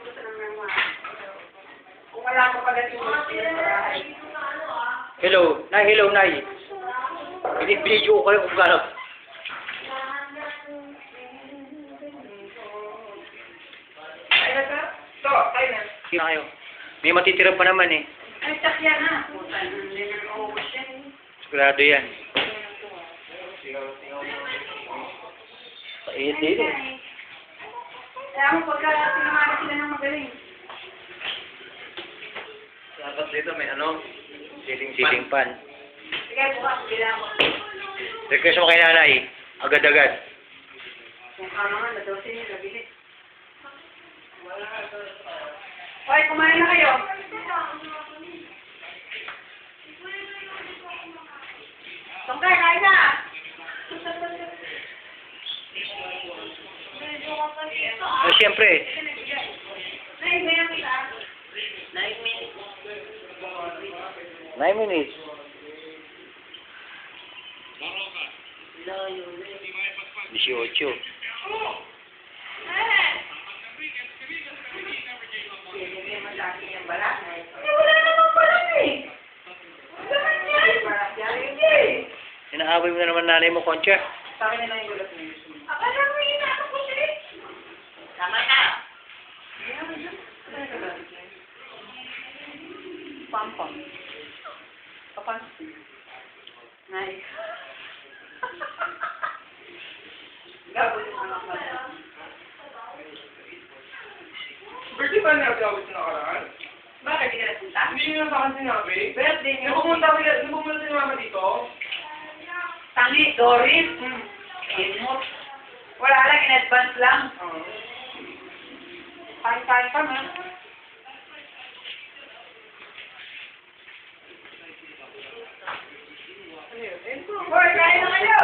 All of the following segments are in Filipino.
ko sa number 1. Kung wala ka pagating mo sa bahay. Hello, Nay, hello, Nay. Binibidyo ko kayo kung gano'n. Ay, nasa? To, tayo na. Sige kayo. May matitira pa naman eh. Ay, sakya na. Puta, hindi na maubos yan. Sigurado yan. Pait din eh. Kaya mo pagka sinamara sila ng magaling. Dapat dito may ano? Siling pan. Sige, bukas, bila mo. Request mo kay nanay. Agad-agad. Kung ano nga, nadosin niyo, nabili. Hoy, kumain na kayo. Tungkay, kain na! Eh, siyempre. Nay, may ang kita. 9 minutes. Dieciocho. Wala namang balat eh. Wala naman yan. Inaaway mo na naman nanay mo, Concha. Sa akin na lang yung gulat mo. Akala mo yung nasa ko siya eh. Tama na. Pampang. Kapansin. Nice. Gabot yung anak mo. Birthday ba niya gawin sa nakaraan? Bakit di ka napunta? Hindi niyo na sa akin sinabi. Birthday niyo. Nung pumunta si mama dito, Tangi, Doris. Inmot. Wala lang, in advance lang. Kain-kain pa na. Hoy, kain na kayo!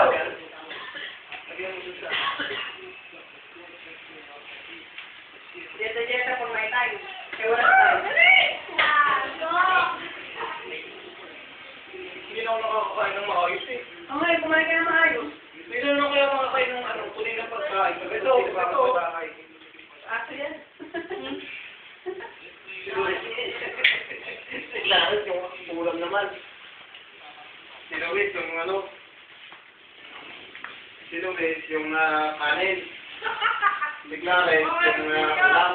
Jeta-jeta pag may time. Kaya wala time. hindi na ako nakakakain ng maayos eh. Okay, kumain ka na maayos. Hindi na lang kaya makakain ng ano, kunin ng pagkain. Ito. Pagkain. Aso yan. Lahat yung ulam naman. Si Luis yung ano, si Luis yung kanin. Si Clarence yung ulam.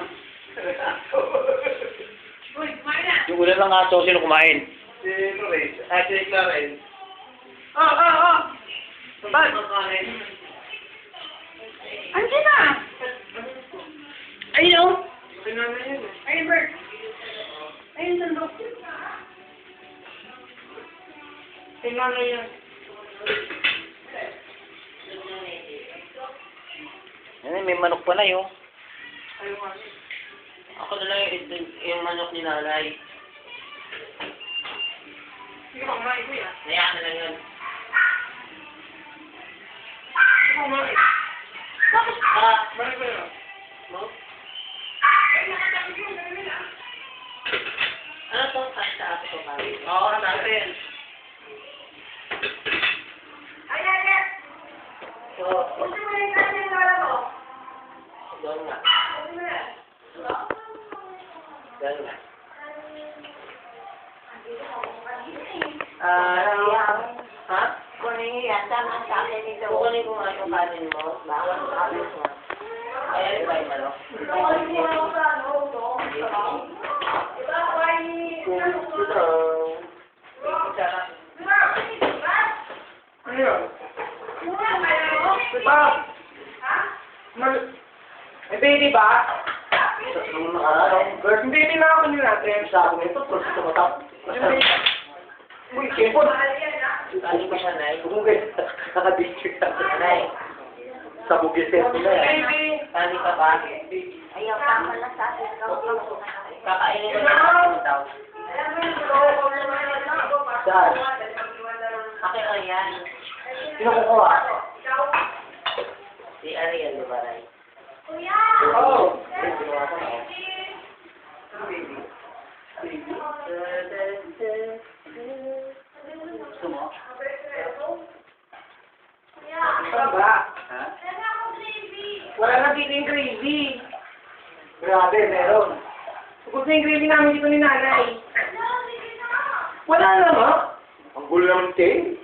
Uy, kumain na. Yung ulan ng aso, sino kumain? Si Luis, si Clarence. Oh. Bag! Kanin. Andiyan na. Ayun o. Sinana yun. Ayun, Bert. Ayun, sandok. Sinana yun. Yan, may manok pa na yun. Ako na lang yung manok ni nanay. Sige pa, kumain ko yan. Hayaan na lang yun. Sige pa, kumain. Bakit? Balik ba yun? No? Ano to? Pasta ako to kami. Oo, natin. Ay, ay, ay. Gusto mo yung kasi yung lola mo? Doon nga. Gusto mo yan? Doon nga. Ha? Kunin yan. Tama sa akin ito. Kukunin ko nga yung kanin mo. Bawal sa kanin mo. Ayan ba yung manok? Kunin mo lang sa ano, to. Diba, kawai ni... Ito. Ano yun? Mura, kaya mo? Diba? Ha? May baby ba? Nung nakaraw. Girl, yung baby na ako nyo natin. Sa akin ito, pero sa tumatap. Uy, kipon. Mahal yan, ha? Ano ba siya, Nay? Kung gano'n, nakadistrict na siya, Nay. Sa bugiset nila yan. Tani ka ba? Ayaw ka pala sa akin. Kakainin ko na daw. Alam mo yung loko naman yan, ha? Saan? Akin o yan. Sino kukuha? Ikaw? Si Ariel, di ba, Nay? Kuya! Oo. Ginawa ko na. Baby. Gusto mo? Saan ba? Ha? Wala na dito yung gravy. Grabe, meron. Tapos na yung gravy namin dito ni nanay. Wala na nga. Ang gulo naman tayo.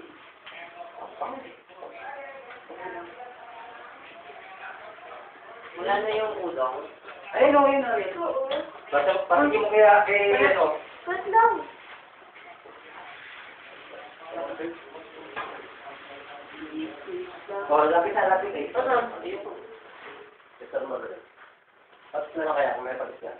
Wala na yung udong. Ayun o, yun o. Pasok mo kaya ano. Ba't lang? Oh, lapit eh. Ano? Ito mo rin. Tapos na lang kaya kung may pagis na.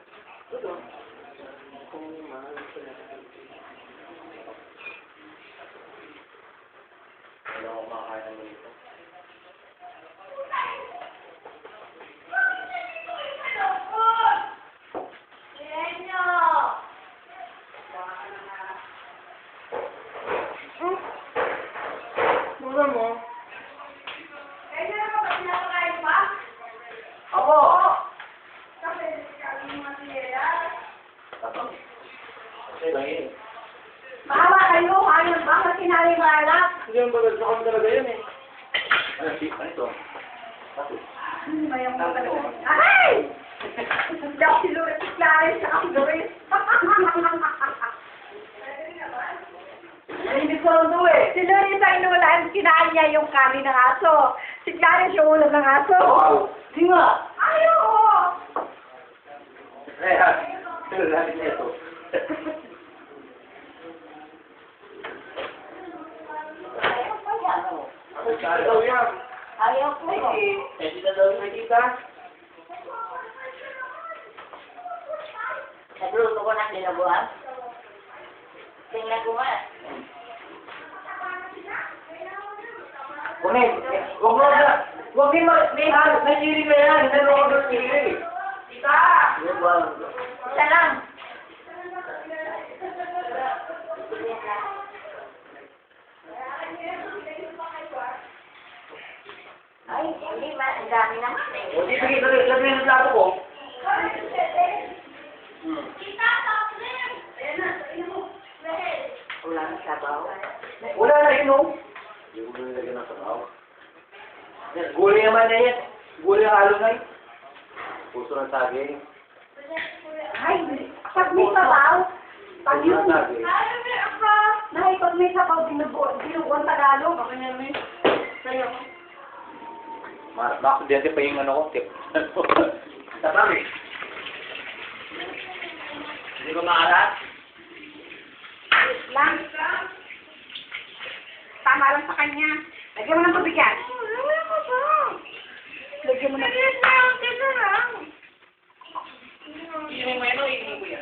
Wala akong makakain ng ito. Mura mo. Ako! Kasi lang yun. Bawa kayo, ayaw ba? Kasi nalimalap. Hindi yung bagay sa kami talaga yun eh. Ano ito? Bakit? Mayang mo talaga. Ay! Hindi ako si Lourdes Clarence sa ako Lourdes. Ay, hindi ko lang ito eh. Si Lourdes ay inulan, kinain niya yung kami ng aso. Si Clarence yung ulam ng aso. Wow! Di nga! Ayaw! Kaya, ito natin ito. Ayaw pa yan. Ano daw yan? Ayaw po. Eh, di na daw yung nakita. Nagluto ko ng dinabuhan. Tingnan ko nga. Kunin, huwag mo na. Huwag din nahiri na yan. Hindi na ako nahiri. Tita! Isa lang. Ay, hindi ba? Ang dami naman eh. O, di sige, lagyan ng plato ko. Wala na sabaw. Wala na yun, oh. Hindi mo nilagyan ng sabaw. Gulay naman na yan. Gulay halo na yun. Puso ng saging. Ay, pag may sabaw, pag Puso yun, ng saging. Nay, pag may sabaw, binubuan Tagalog. Ako na may sayo. Makaksidente pa yung ano ko, tip. Sabang eh. Hindi ko maalat. Lang. Tama lang sa kanya. Lagyan mo ng tubig yan. Lagyan mo ng tubig. Hindi mo ano, hindi ko yan.